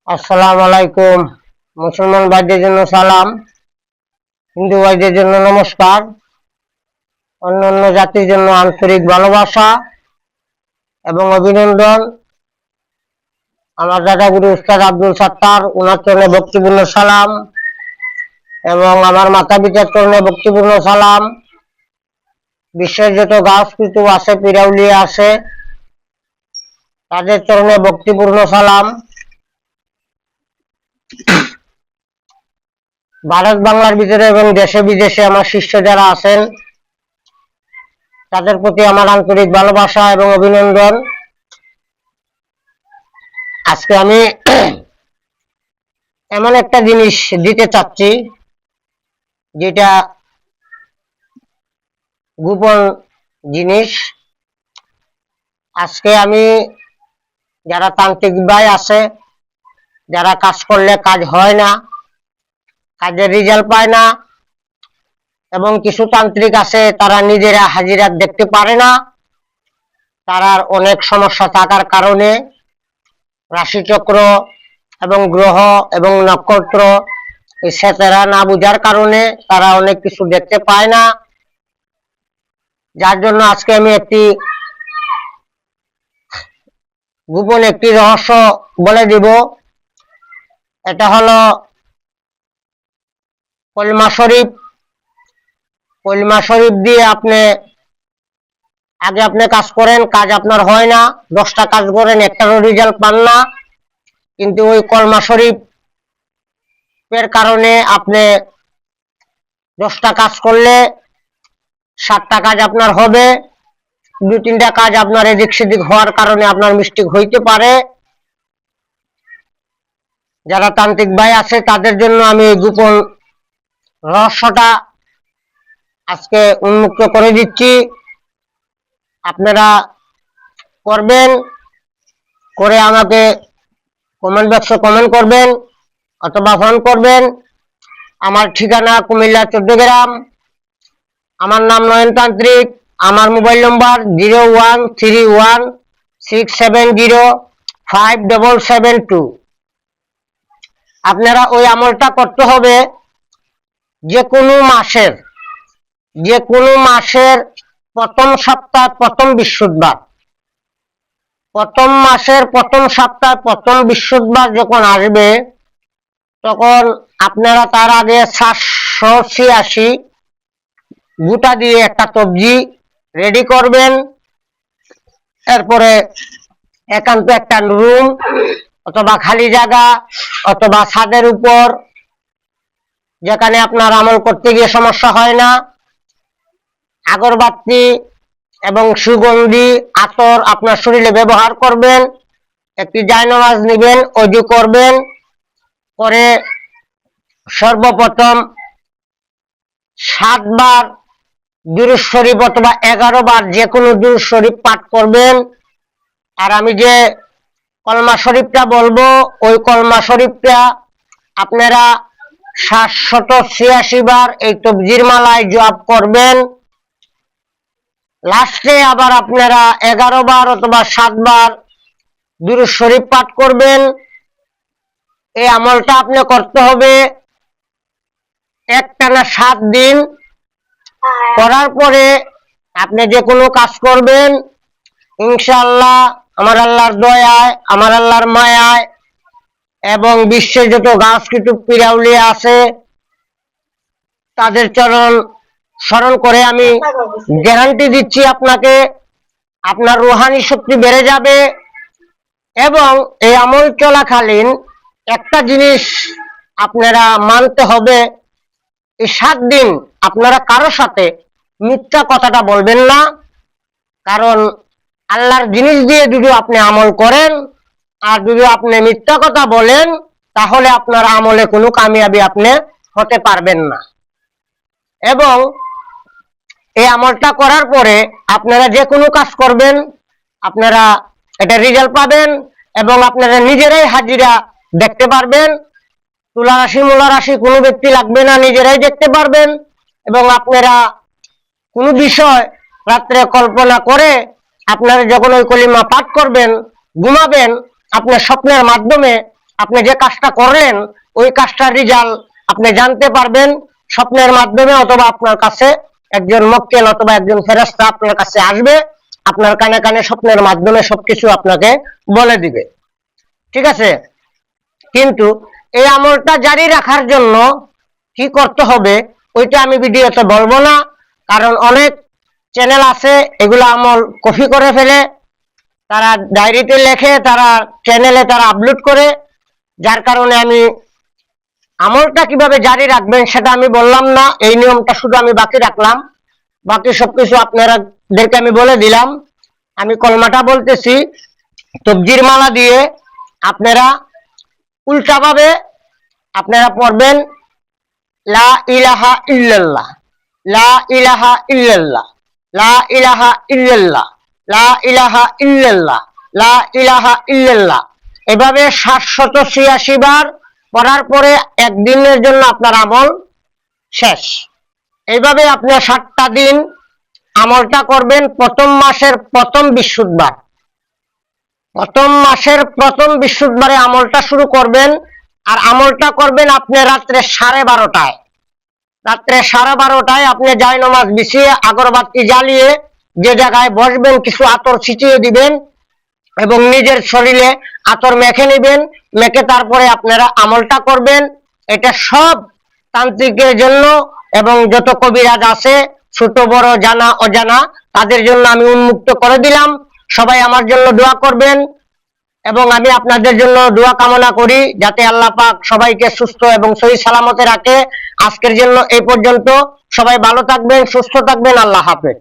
আসসালামু আলাইকুম। মুসলমান ভাইদের জন্য সালাম, হিন্দু ভাইদের জন্য নমস্কার, অন্যান্য জাতির জন্য আন্তরিক ভালোবাসা এবং অভিনন্দন। আমার দাদা গুরু উস্তাদ আব্দুল সাত্তার, ওনার চরণে ভক্তিপূর্ণ সালাম এবং আমার মাতা পিতার চরণে ভক্তিপূর্ণ সালাম। বিশ্বের যত গাছ কুতুব আছে, পিরাউলিয়া আছে, তাদের চরণে ভক্তিপূর্ণ সালাম। ভারত বাংলার ভিতরে এবং দেশে বিদেশে আমার শিষ্য যারা আছেন, তাদের প্রতি আমার আন্তরিক ভালোবাসা এবং অভিনন্দন। আজকে আমি এমন একটা জিনিস দিতে চাচ্ছি যেটা গোপন জিনিস। আজকে আমি যারা তান্ত্রিক ভাই আছে, যারা কাজ করলে কাজ হয় না, কাজের রেজাল্ট পায় না, এবং কিছু তান্ত্রিক আছে তারা নিজেরা হাজিরা দেখতে পারে না, তারা অনেক সমস্যা থাকার কারণে রাশিচক্র এবং গ্রহ এবং নক্ষত্র সেতারা না বুঝার কারণে তারা অনেক কিছু দেখতে পায় না। যার জন্য আজকে আমি একটি গোপন একটি রহস্য বলে দিব। এটা হলো কলমা শরীফ। কলমা শরীফ দিয়ে আপনি কাজ করেন, কাজ আপনার হয় না, 10টা কাজ করেন, একটারও রেজাল্ট পান না, কিন্তু ওই কলমা শরীফের কারণে আপনি 10টা কাজ করলে 7টা কাজ আপনার হবে, 2-3টা কাজ আপনার এদিক সেদিক হওয়ার কারণে আপনার মিস্টেক হইতে পারে। যারা তান্ত্রিক ভাই আছে তাদের জন্য আমি গোপন রহস্যটা আজকে উন্মুক্ত করে দিচ্ছি। আপনারা করবেন, করে আমাকে কমেন্ট বক্সে কমেন্ট করবেন অথবা ফোন করবেন। আমার ঠিকানা কুমিল্লা 14 গ্রাম। আমার নাম নয়ন তান্ত্রিক। আমার মোবাইল নম্বর 013167057772। আপনারা ওই আমলটা করতে হবে যে কোনো মাসের প্রথম সপ্তাহ প্রথম বৃহস্পতিবার। প্রথম মাসের প্রথম সপ্তাহ প্রথম বৃহস্পতিবার যখন আসবে, তখন আপনারা তার আগে 786 গুটা দিয়ে একটা সবজি রেডি করবেন। এরপরে একান্ত একটা রুম অথবা খালি জায়গা অথবা ছাদের উপর, যেখানে আপনার আমল করতে গিয়ে সমস্যা হয় না, আগরবাতি এবং সুগন্ধি আতর আপনার শরীরে ব্যবহার করবেন। একটি জায়নামাজ নেবেন, ওযু করবেন, করে সর্বপ্রথম 7 বার দুরূদ শরীফ অথবা 11 বার যে কোনো দুরূদ শরীফ পাঠ করবেন। আর আমি যে কলমা শরীফটা বলবো, ওই কলমা শরীফটা আপনারা 786 বার এই তবজির মালায় জপ করবেন। লাস্টে আবার আপনারা 11 বার অথবা 7 বার দুরূদ শরীফ পাঠ করবেন। এই আমলটা আপনি করতে হবে একটানা 7 দিন। করার পরে আপনি যে কোনো কাজ করবেন, ইনশাআল্লাহ আমার আল্লাহর দয়ায়, আমার আল্লাহর মায়ায় এবং বিশ্বের যত গাছ কুতুব পিরাউলিয়া আছে তাদের চরণ স্মরণ করে আমি গ্যারান্টি দিচ্ছি আপনাকে, আপনার রুহানি শক্তি বেড়ে যাবে। এবং এই আমল চলাকালীন একটা জিনিস আপনারা মানতে হবে, এই 7 দিন আপনারা কারো সাথে মিথ্যা কথাটা বলবেন না। কারণ আল্লাহর জিনিস দিয়ে যদি আপনি আমল করেন আর যদি আপনি মিথ্যা কথা বলেন, তাহলে আপনার আমলে কোনো কামিয়াবি আপনি হতে পারবেন না। এবং এই আমলটা করার পরে আপনারা যে কোনো কাজ করবেন, আপনারা এটা রেজাল্ট পাবেন এবং আপনারা নিজেরাই হাজিরা দেখতে পারবেন। তুলা রাশি মূলা রাশি কোনো ব্যক্তি লাগবে না, নিজেরাই দেখতে পারবেন। এবং আপনারা কোনো বিষয় রাত্রে কল্পনা করে আপনারা যখন ওই কলিমা পাঠ করবেন, ঘুমাবেন, আপনার স্বপ্নের মাধ্যমে আপনি যে কাজটা করলেন ওই কাজটার রেজাল্ট আপনি জানতে পারবেন স্বপ্নের মাধ্যমে, অথবা আপনার কাছে একজন মক্কেল অথবা একজন ফেরেশতা আপনার কাছে আসবে, আপনার কানে কানে স্বপ্নের মাধ্যমে সবকিছু আপনাকে বলে দিবে। ঠিক আছে, কিন্তু এই আমলটা জারি রাখার জন্য কি করতে হবে ওইটা আমি ভিডিওতে বলবো না, কারণ অনেক চ্যানেল আছে এগুলো আমল কপি করে ফেলে, তারা ডায়েরিতে লেখে, তারা চ্যানেলে তারা আপলোড করে, যার কারণে আমি আমলটা কিভাবে জারি রাখবেন সেটা আমি বললাম না। এই নিয়মটা শুধু আমি বাকি রাখলাম, বাকি সবকিছু আপনাদেরকে আমি বলে দিলাম। আমি কলমাটা বলতেছি, তকজির মালা দিয়ে আপনারা উল্টাভাবে আপনারা পড়বেন লা ইলাহা ইল্লাল্লাহ, লা ইলাহা ইল্লাল্লাহ, লা ইলাহা ইল্লাল্লাহ, লা ইলাহা ইল্লাল্লাহ, লা ইলাহা ইল্লাল্লাহ। এভাবে 786 বার পড়ার পরে একদিনের জন্য আপনার আমল শেষ। এইভাবে আপনি 7টা দিন আমলটা করবেন। প্রথম মাসের প্রথম বৃহস্পতিবার, প্রথম মাসের প্রথম বৃহস্পতিবারে আমলটা শুরু করবেন। আর আমলটা করবেন আপনি রাত্রে 12:30টায়। রাত্রে 12:30টায় আপনি জায়নামাজ বিছিয়ে আগরবাতি জ্বালিয়ে যে জায়গায় বসবেন কিছু আতর ছিটিয়ে দিবেন এবং নিজের শরীরে আতর মেখে নেবেন, মেখে তারপরে আপনারা আমলটা করবেন। এটা সব তান্ত্রিকের জন্য এবং যত কবিরাজ আছে ছোট বড় জানা অজানা তাদের জন্য আমি উন্মুক্ত করে দিলাম। সবাই আমার জন্য দোয়া করবেন এবং আমি আপনাদের জন্য দোয়া কামনা করি যাতে আল্লাহ পাক সবাইকে সুস্থ এবং সহি সালামতে রাখে। আজকের জন্য এই পর্যন্ত। সবাই ভালো থাকবেন, সুস্থ থাকবেন। আল্লাহ হাফেজ।